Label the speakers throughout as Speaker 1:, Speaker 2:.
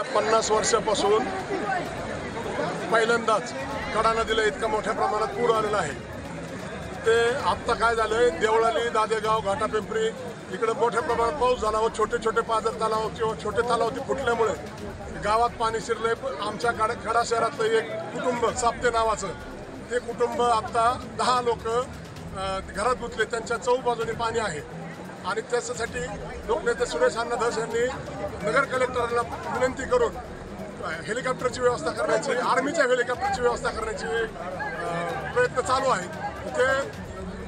Speaker 1: 50 वर्षापासून पहिल्यांदाच कडा नदीला इतका मोठ्या प्रमाणात पूर आलेला आहे। ते आत्ता काय झालंय, देवळाली, दादेगाव, घाटापिंपरी इकडे मोठ्या प्रमाणात पाऊस झाला व छोटे छोटे पाझर तलाव किंवा छोटे तलाव फुटल्यामुळे गावात पाणी शिरलंय। आमच्या कडा शहरातलं एक कुटुंब साप्ते नावाचं ते कुटुंब आत्ता 10 लोक घरात गुंतले, त्यांच्या चौबाजूने पाणी आहे आणि त्याच्यासाठी लोकनेते सुरेश अण्णा धस यांनी नगर कलेक्टरला विनंती करून हेलिकॉप्टरची व्यवस्था करण्याची, आर्मीच्या हेलिकॉप्टरची व्यवस्था करण्याची प्रयत्न चालू आहे। ते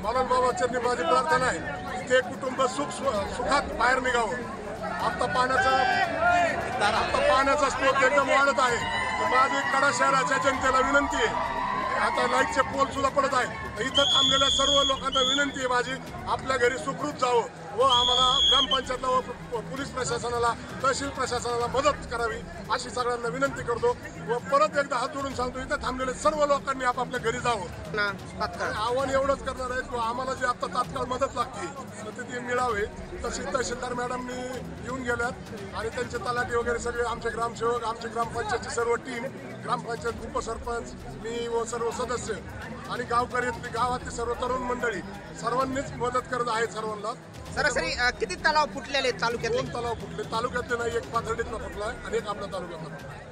Speaker 1: मौलाना बाबा चरणी माझी प्रार्थना आहे की ते कुटुंब सुखात बाहेर निघावं। आता पाण्याचा स्रोत एकदम वाढत आहे। माझी कडा शहराच्या जनतेला विनंती आहे, आता लाईटचे पोल सुद्धा पडत आहे, इथं थांबलेल्या सर्व लोकांना विनंती आहे माझी, आपल्या घरी सुखरूप जावं व आम्हाला ग्रामपंचायतला व पोलीस प्रशासनाला, तहसील प्रशासनाला मदत करावी अशी सगळ्यांना विनंती करतो व परत एकदा हात जोडून सांगतो, इथं थांबलेले सर्व लोकांनी आपापल्या घरी जावं। आव्हान एवढंच करणार आहे, आम्हाला जी आता तात्काळ मदत लागते तर ती मिळावी। तहसीलदार मॅडमनी येऊन गेल्यात आणि त्यांचे तलाठी वगैरे सगळे, आमचे ग्रामसेवक, आमची ग्रामपंचायतची सर्व टीम, ग्रामपंचायत उपसरपंच, मी व सर्व सदस्य आणि गावातली सर्व तरुण मंडळी सर्वांनीच मदत करत आहे सर्वांना।
Speaker 2: सरासरी किती तलाव फुटलेले तालुक्यात?
Speaker 1: 2 तलाव फुटले, तालुक्यातले नाही, एक पाथर्डीतला फुटला आणि एक आपल्या तालुक्यातला फुटला।